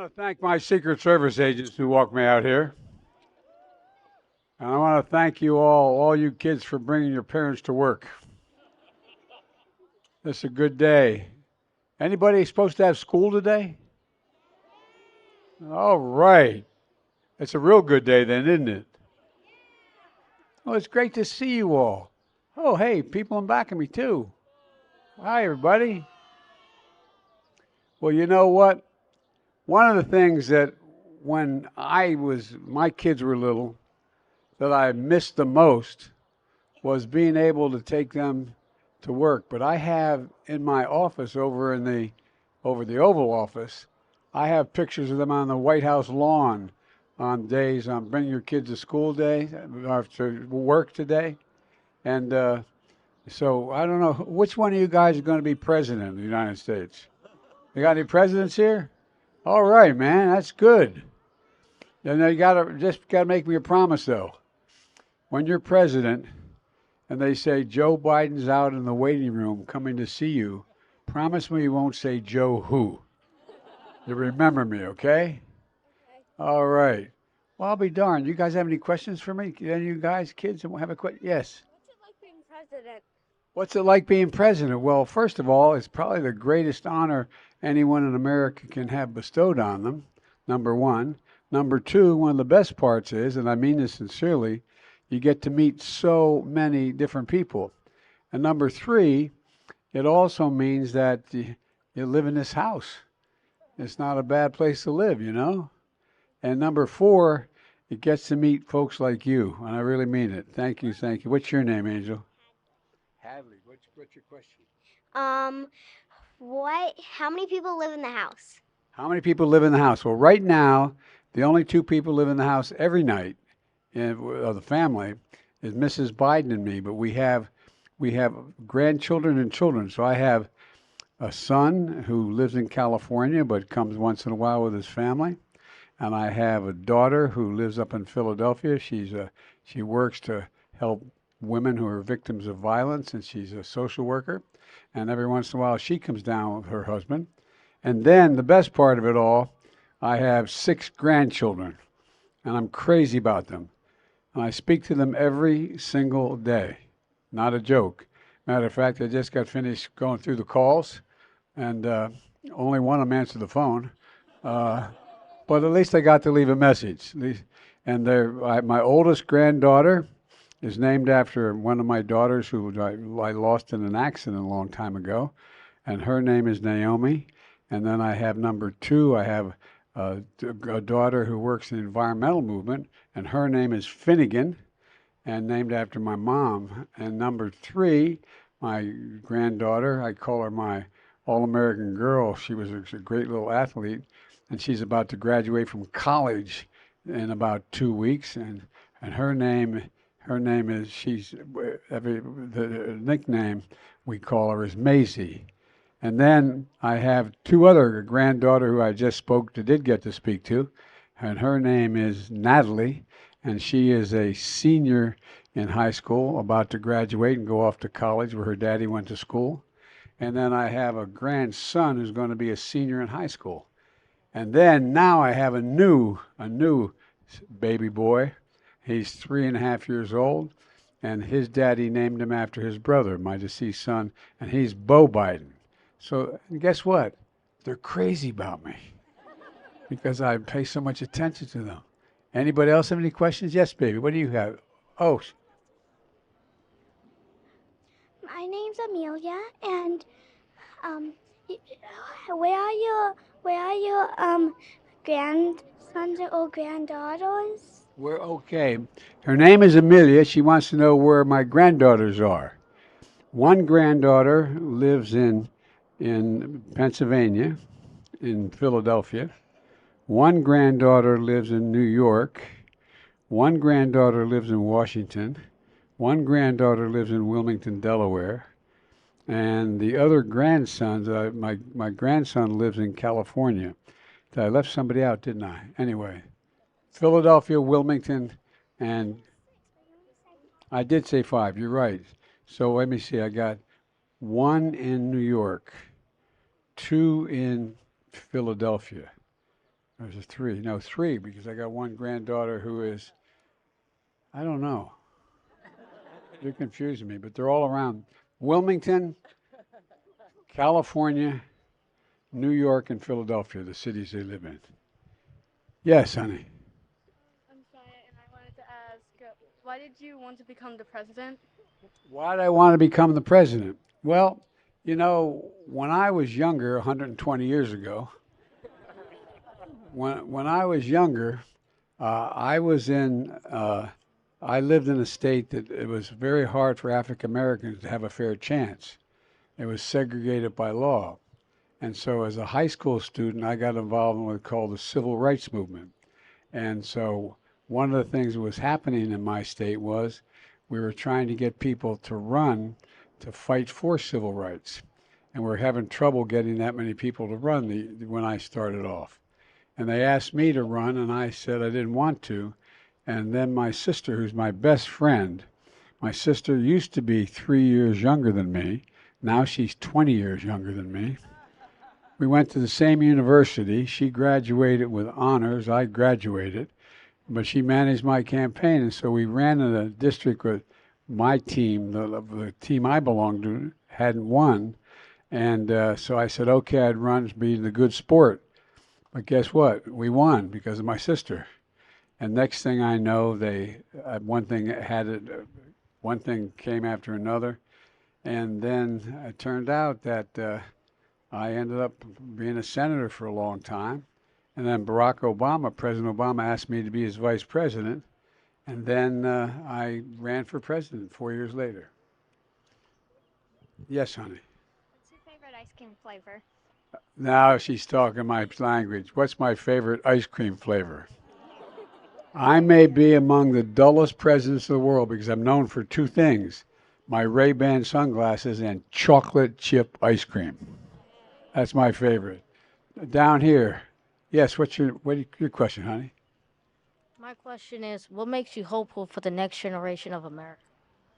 want to thank my Secret Service agents who walked me out here. And I want to thank you all you kids, for bringing your parents to work. This is a good day. Anybody supposed to have school today? All right. It's a real good day then, isn't it? Well, it's great to see you all. Oh, hey, people in back of me too. Hi, everybody. Well, you know what? One of the things that when my kids were little, that I missed the most was being able to take them to work. But I have in my office over the Oval Office, I have pictures of them on the White House lawn on days on Bring Your Kids to School Day, or to work today. And so I don't know which one of you guys is going to be president of the United States. You got any presidents here? All right, man, that's good. And you gotta make me a promise though. When you're president and they say Joe Biden's out in the waiting room coming to see you, promise me you won't say Joe who. You remember me, okay? All right. Well, I'll be darned. You guys have any questions for me? Any of you guys, kids, have a question? Yes. What's it like being president? What's it like being president? Well, first of all, it's probably the greatest honor anyone in America can have bestowed on them, number one. Number two, one of the best parts is, and I mean this sincerely, you get to meet so many different people. And number three, it also means that you live in this house. It's not a bad place to live, you know? And number four, it gets to meet folks like you, and I really mean it. Thank you, thank you. What's your name, Angel? Hadley. What's your question? Um, how many people live in the house? How many people live in the house? Well, right now, the only two people live in the house every night of the family is Mrs. Biden and me. But we have grandchildren and children. So I have a son who lives in California but comes once in a while with his family, and I have a daughter who lives up in Philadelphia. She works to help women who are victims of violence, and she's a social worker. And every once in a while, she comes down with her husband. And then the best part of it all, I have 6 grandchildren, and I'm crazy about them. And I speak to them every single day. Not a joke. Matter of fact, I just got finished going through the calls, and only one of them answered the phone. But at least I got to leave a message. And my oldest granddaughter is named after one of my daughters who I lost in an accident a long time ago, and her name is Naomi. And then I have number 2, I have a daughter who works in the environmental movement, and her name is Finnegan, and named after my mom. And number 3, my granddaughter, I call her my All-American girl. She was a great little athlete, and she's about to graduate from college in about 2 weeks. And her name is the nickname we call her is Maisie. And then I have 2 other granddaughter who I just did get to speak to, and her name is Natalie, and she is a senior in high school, about to graduate and go off to college where her daddy went to school. And then I have a grandson who's going to be a senior in high school. And then now I have a new baby boy. He's 3.5 years old, and his daddy named him after his brother, my deceased son, and he's Bo Biden. So guess what? They're crazy about me because I pay so much attention to them. Anybody else have any questions? Yes, baby. What do you have? Oh, My name's Amelia, and y- where are your grandsons or granddaughters? we're okay. Her name is Amelia. She wants to know where my granddaughters are. One granddaughter lives in Pennsylvania, in Philadelphia. One granddaughter lives in New York. One granddaughter lives in Washington. One granddaughter lives in Wilmington, Delaware. And the other grandsons, my grandson lives in California. I left somebody out, didn't I? Anyway, Philadelphia, Wilmington, and I did say 5. You're right. So let me see. I got 1 in New York, 2 in Philadelphia, There's a three. No, three, because I got one granddaughter who is, I don't know. You're confusing me, but they're all around Wilmington, California, New York, and Philadelphia, the cities they live in. Yes, honey. I'm Saya, and I wanted to ask, why did you want to become the president? Why did I want to become the president? Well, when I was younger, 120 years ago, when I was younger, I was I lived in a state that it was very hard for African Americans to have a fair chance. It was segregated by law. And so as a high school student, I got involved in what's called the civil rights movement. And so one of the things that was happening in my state was we were trying to get people to run to fight for civil rights. And we are having trouble getting that many people to run when I started off. And they asked me to run, and I said I didn't want to. And then my sister, who's my best friend, my sister used to be 3 years younger than me. Now she's 20 years younger than me. We went to the same university. She graduated with honors. I graduated, but she managed my campaign. And so we ran in a district where my team, the team I belonged to, hadn't won. And so I said, okay, I'd run to be the good sport. But guess what? We won because of my sister. And next thing I know, one thing came after another. And then it turned out that I ended up being a senator for a long time. And then President Obama asked me to be his vice president. And then I ran for president 4 years later. Yes, honey. What's your favorite ice cream flavor? Now she's talking my language. What's my favorite ice cream flavor? I may be among the dullest presidents of the world because I'm known for two things: my Ray-Ban sunglasses and chocolate chip ice cream. That's my favorite. Down here. Yes, what's your question, honey? My question is, what makes you hopeful for the next generation of America?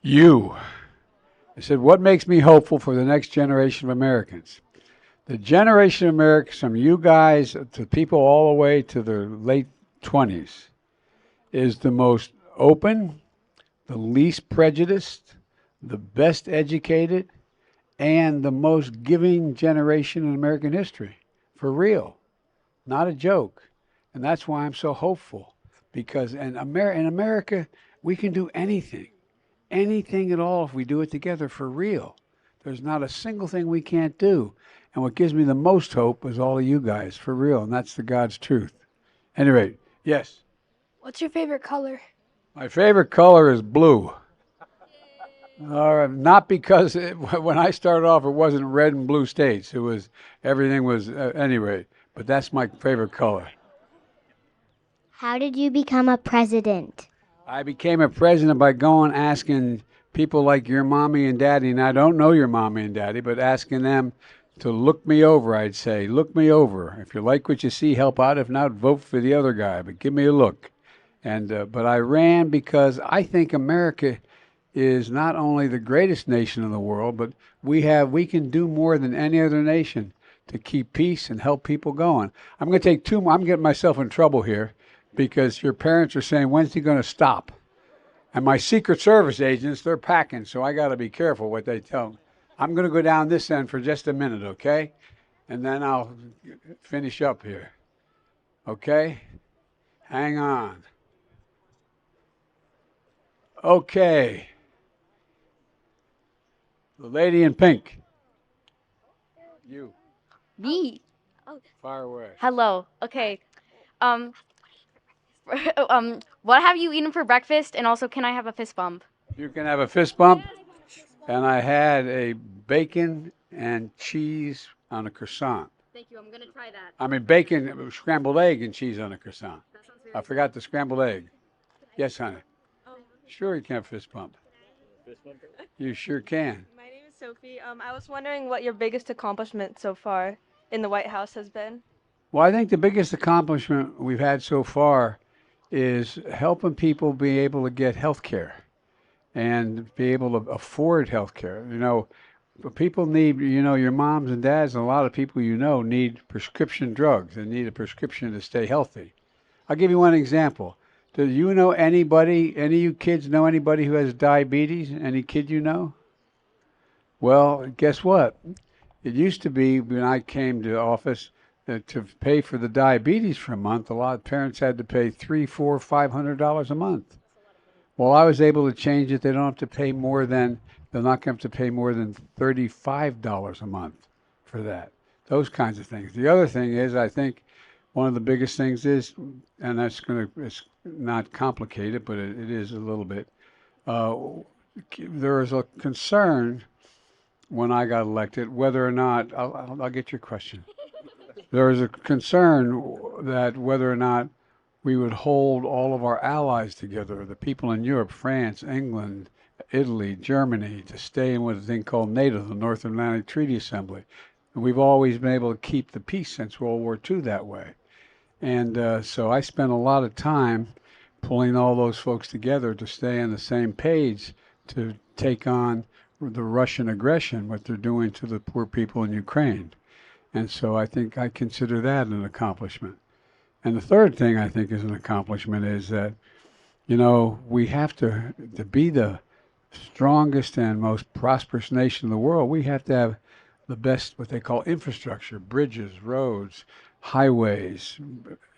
You. I said, what makes me hopeful for the next generation of Americans? The generation of Americans, from you guys to people all the way to the late 20s, is the most open, the least prejudiced, the best educated, and the most giving generation in American history. For real. Not a joke. And that's why I'm so hopeful. Because in America, we can do anything. Anything at all if we do it together for real. There's not a single thing we can't do. And what gives me the most hope is all of you guys, for real. And that's the God's truth. Anyway, yes. What's your favorite color? My favorite color is blue. Not because when I started off, it wasn't red and blue states. Everything was, anyway. But that's my favorite color. How did you become a president? I became a president by going asking people like your mommy and daddy, and I don't know your mommy and daddy, but asking them to look me over. I'd say, look me over. If you like what you see, help out. If not, vote for the other guy, but give me a look. And but I ran because I think America is not only the greatest nation in the world, but we can do more than any other nation to keep peace and help people going. I'm going to take two more. I'm getting myself in trouble here because your parents are saying, when's he going to stop? And my Secret Service agents, they're packing, so I got to be careful what they tell me. I'm going to go down this end for just a minute, okay? And then I'll finish up here. Okay? Hang on. Okay. The lady in pink. You. Me. Fire away. Hello. Okay. Um, what have you eaten for breakfast? And also, can I have a fist bump? You can have a fist bump. And I had a bacon and cheese on a croissant. Thank you. I'm gonna try that. I mean, bacon, scrambled egg and cheese on a croissant. That sounds very I forgot the scrambled egg. Yes, honey. Sure, you can have fist bump. You sure can. My name is Sophie. I was wondering what your biggest accomplishment so far in the White House has been. Well, I think the biggest accomplishment we've had so far is helping people be able to get health care and be able to afford health care. people need, your moms and dads and a lot of people need prescription drugs and need a prescription to stay healthy. I'll give you one example. Do you know anybody, any of you kids know anybody who has diabetes? Any kid you know? Well, guess what? It used to be when I came to office that to pay for the diabetes for a month, a lot of parents had to pay $300, $400, $500 a month. Well, I was able to change it. They don't have to pay more than they're not going to have to pay more than $35 a month for that. Those kinds of things. The other thing is, I think one of the biggest things is, and it's not complicated, but it is a little bit. Uh, there is a concern when I got elected whether or not I'll get your question. There is a concern that whether or not we would hold all of our allies together, the people in Europe, France, England, Italy, Germany, to stay in what is a thing called NATO, the North Atlantic Treaty Assembly. And we've always been able to keep the peace since World War II that way. And so I spent a lot of time pulling all those folks together to stay on the same page to take on the Russian aggression, what they're doing to the poor people in Ukraine. And so I think I consider that an accomplishment. And the third thing I think is an accomplishment is that, we have to be the strongest and most prosperous nation in the world. We have to have the best, what they call infrastructure, bridges, roads, highways,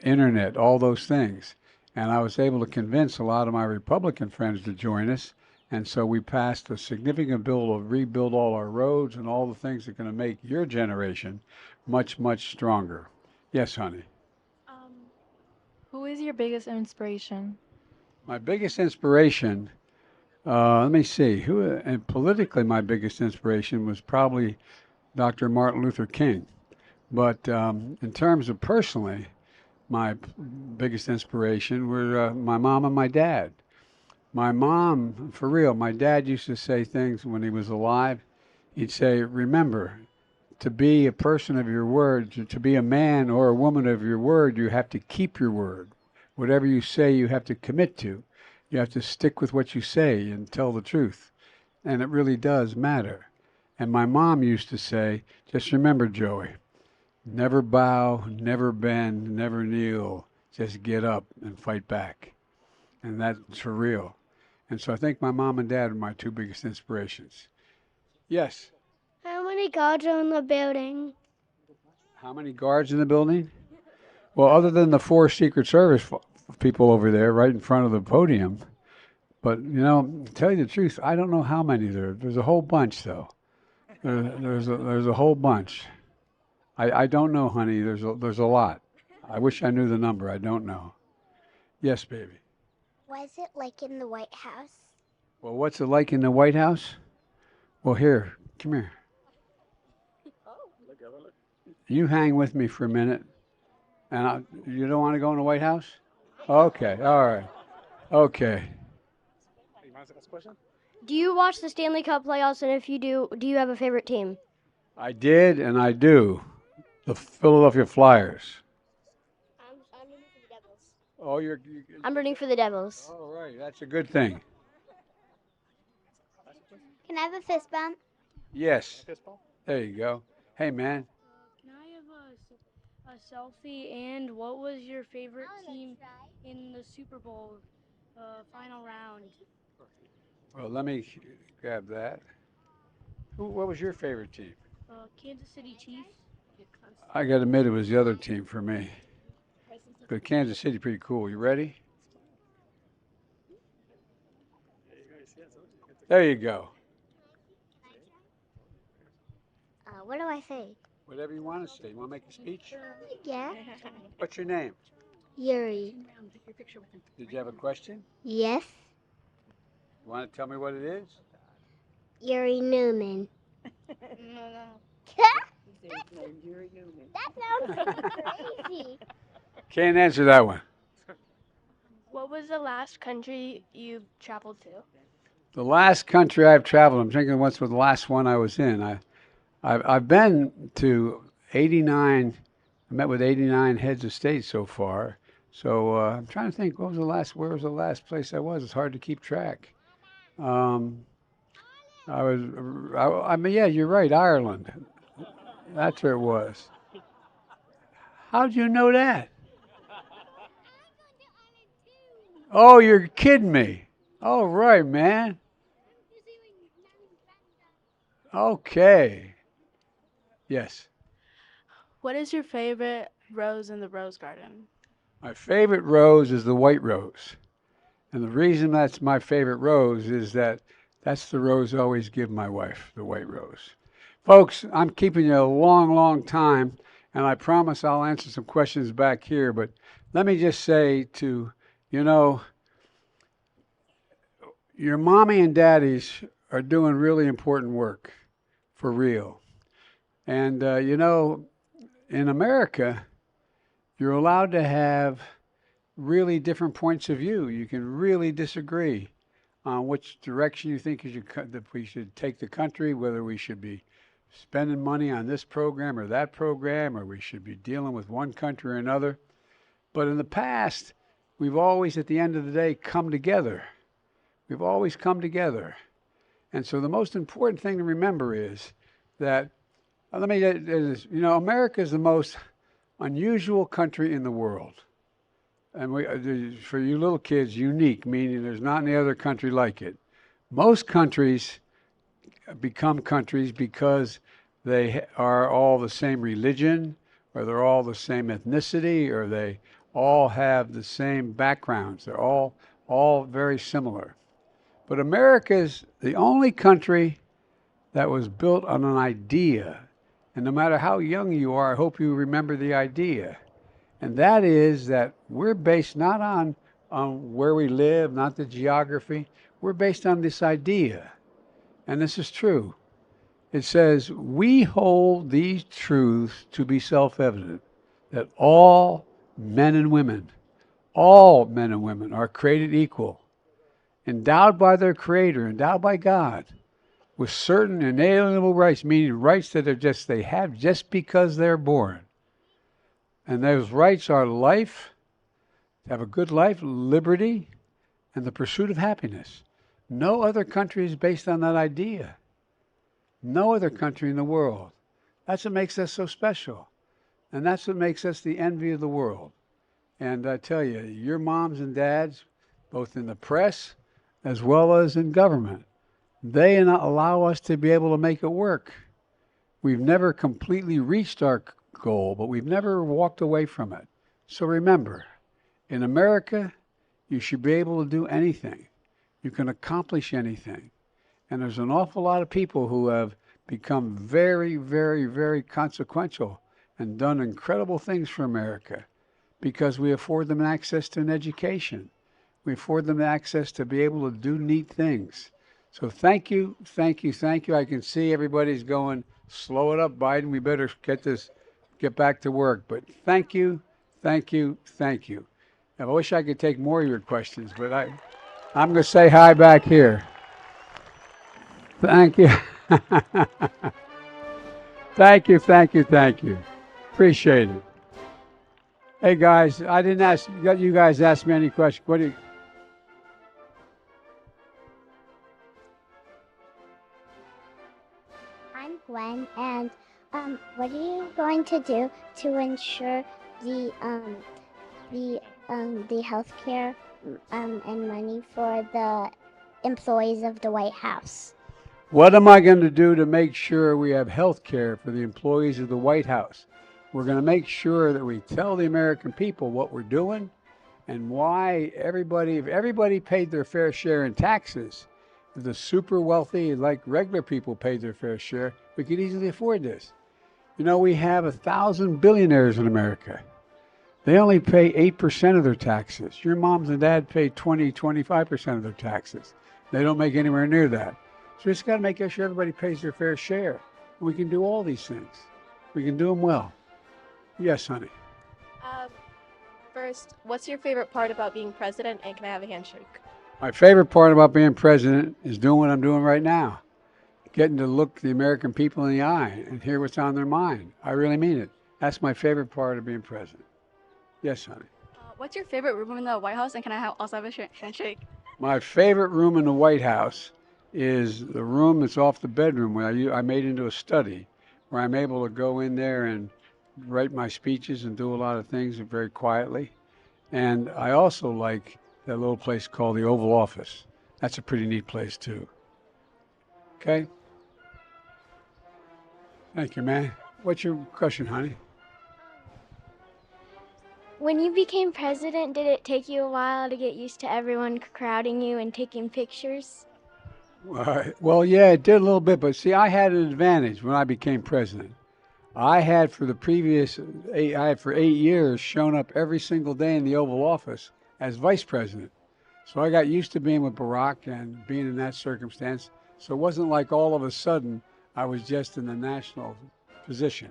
internet, all those things. And I was able to convince a lot of my Republican friends to join us. And so we passed a significant bill to rebuild all our roads and all the things that are going to make your generation much, much stronger. Yes, honey. Um, who is your biggest inspiration? My biggest inspiration, let me see, and politically, my biggest inspiration was probably Dr. Martin Luther King. But in terms of personally, my biggest inspiration were my mom and my dad. My mom, for real, my dad used to say things when he was alive. He'd say, remember, to be a person of your word, to be a man or a woman of your word, you have to keep your word. Whatever you say, you have to commit to. You have to stick with what you say and tell the truth. And it really does matter. And my mom used to say, just remember, Joey, never bow, never bend, never kneel. Just get up and fight back. And that's for real. And so I think my mom and dad are my two biggest inspirations. Yes. How many guards are in the building? How many guards in the building? Well, other than the 4 Secret Service people over there right in front of the podium. But, to tell you the truth, I don't know how many there are. There's a whole bunch, though. There's a whole bunch. I don't know, honey. There's a lot. I wish I knew the number. I don't know. Yes, baby. What's it like in the White House? Well, what's it like in the White House? Well, here, come here. You hang with me for a minute. And you don't want to go in the White House? Okay, all right. Okay. Do you watch the Stanley Cup playoffs? And if you do you have a favorite team? I did and I do. The Philadelphia Flyers. I'm rooting for the Devils. Oh, I'm rooting for the Devils. all right. That's a good thing. Can I have a fist bump? Yes. There you go. Hey, man. Can I have a selfie? And what was your favorite team in the Super Bowl final round? Well, let me grab that. What was your favorite team? Kansas City Chiefs. I got to admit, it was the other team for me. But Kansas City, pretty cool. You ready? There you go. What do I say? Whatever you want to say. You want to make a speech? Yeah. What's your name? Yuri. Did you have a question? Yes. You want to tell me what it is? Yuri Newman. No. That sounds crazy. Can't answer that one. What was the last country you traveled to? The last country I've traveled, I'm thinking what's the last one I was in. I've been to 89. I met with 89 heads of state so far. So I'm trying to think, where was the last place I was? It's hard to keep track. I mean, yeah, you're right, Ireland. That's where it was. How'd you know that? Oh, you're kidding me. All right, man. Okay. Yes. What is your favorite rose in the rose garden? My favorite rose is the white rose. And the reason that's my favorite rose is that that's the rose I always give my wife, the white rose. Folks, I'm keeping you a long, long time, and I promise I'll answer some questions back here. But let me just say you know, your mommy and daddies are doing really important work for real. And, in America, you're allowed to have really different points of view. You can really disagree on which direction you think that we should take the country, whether we should be spending money on this program or that program, or we should be dealing with one country or another. But in the past, we've always, at the end of the day, come together. We've always come together. And so the most important thing to remember is that, America is the most unusual country in the world. And for you little kids, unique, meaning there's not any other country like it. Most countries become countries because they are all the same religion, or they're all the same ethnicity, or they all have the same backgrounds. They're all very similar. But America is the only country that was built on an idea. And no matter how young you are, I hope you remember the idea. And that is that we're based not on where we live, not the geography. We're based on this idea. And this is true. It says, we hold these truths to be self-evident, that all men and women are created equal, endowed by their Creator, endowed by God, with certain inalienable rights, meaning rights that they have just because they're born. And those rights are life, to have a good life, liberty, and the pursuit of happiness. No other country is based on that idea. No other country in the world. That's what makes us so special. And that's what makes us the envy of the world. And I tell you, your moms and dads, both in the press as well as in government, they allow us to be able to make it work. We've never completely reached our goal, but we've never walked away from it. So remember, in America, you should be able to do anything. You can accomplish anything. And there's an awful lot of people who have become very, very, very consequential and done incredible things for America because we afford them access to an education. We afford them access to be able to do neat things. So thank you, thank you, thank you. I can see everybody's going, slow it up, Biden. We better get back to work. But thank you, thank you, thank you. I wish I could take more of your questions, but I'm going to say hi back here. Thank you. Thank you, thank you, thank you. Appreciate it. Hey guys, I didn't ask you guys ask me any questions. What do you? I'm Gwen, and what are you going to do to ensure the health care and money for the employees of the White House? What am I going to do to make sure we have health care for the employees of the White House? We're going to make sure that we tell the American people what we're doing and why if everybody paid their fair share in taxes, if the super wealthy, like regular people, paid their fair share, we could easily afford this. We have 1,000 billionaires in America. They only pay 8% of their taxes. Your moms and dad pay 20, 25% of their taxes. They don't make anywhere near that. So we just got to make sure everybody pays their fair share. And we can do all these things. We can do them well. Yes, honey. First, what's your favorite part about being president, and can I have a handshake? My favorite part about being president is doing what I'm doing right now. Getting to look the American people in the eye and hear what's on their mind. I really mean it. That's my favorite part of being president. Yes, honey. What's your favorite room in the White House, and can I also have a handshake? My favorite room in the White House is the room that's off the bedroom where I made into a study, where I'm able to go in there and write my speeches and do a lot of things very quietly. And I also like that little place called the Oval Office. That's a pretty neat place too. Okay? Thank you, man. What's your question, honey? When you became president, did it take you a while to get used to everyone crowding you and taking pictures? Well, yeah, it did a little bit, but see, I had an advantage when I became president. I had for the previous I had for 8 years shown up every single day in the Oval Office as vice president. So I got used to being with Barack and being in that circumstance. So it wasn't like all of a sudden I was just in the national position,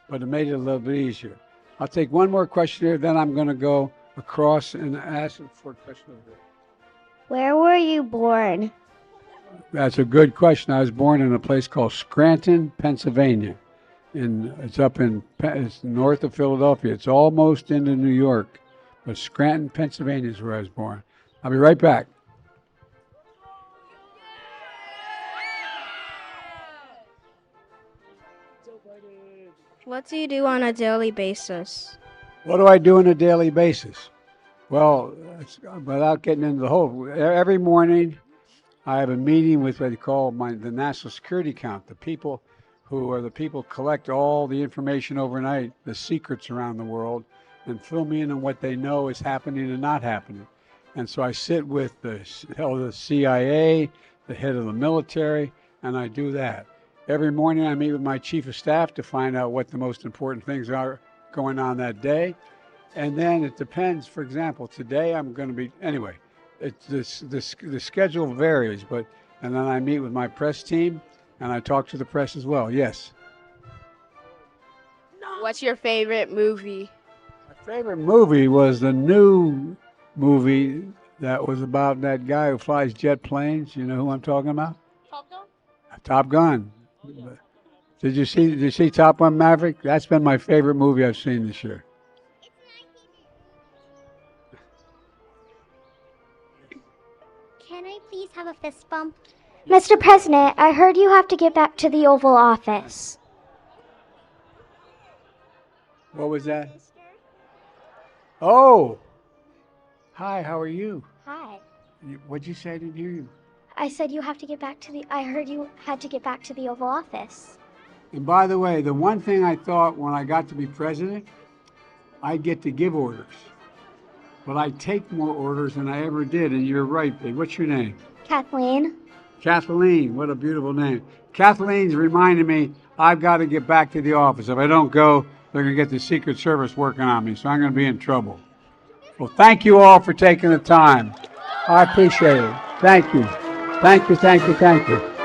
but it made it a little bit easier. I'll take one more question here, then I'm going to go across and ask for a question over there. Where were you born? That's a good question. I was born in a place called Scranton, Pennsylvania. It's north of Philadelphia. It's almost into New York, but Scranton, Pennsylvania is where I was born. I'll be right back. What do you do on a daily basis? What do I do on a daily basis? Well, without getting into the whole, every morning I have a meeting with what they call the National Security Count, the people collect all the information overnight, the secrets around the world, and fill me in on what they know is happening and not happening. And so I sit with the head of the CIA, the head of the military, and I do that. Every morning I meet with my chief of staff to find out what the most important things are going on that day. And then it depends. For example, today I'm going to be, anyway, the schedule varies, and then I meet with my press team and I talk to the press as well. Yes. What's your favorite movie? My favorite movie was the new movie that was about that guy who flies jet planes. You know who I'm talking about? Top Gun? Top Gun. Did you see Top Gun Maverick? That's been my favorite movie I've seen this year. Can I please have a fist bump? Mr. President, I heard you have to get back to the Oval Office. What was that? Oh. Hi, how are you? Hi. What'd you say? I didn't hear you. I said I heard you had to get back to the Oval Office. And by the way, the one thing I thought when I got to be president, I'd get to give orders. But I take more orders than I ever did, and you're right, babe. What's your name? Kathleen. Kathleen, what a beautiful name. Kathleen's reminding me I've got to get back to the office. If I don't go, they're going to get the Secret Service working on me, so I'm going to be in trouble. Well, thank you all for taking the time. I appreciate it. Thank you. Thank you, thank you, thank you.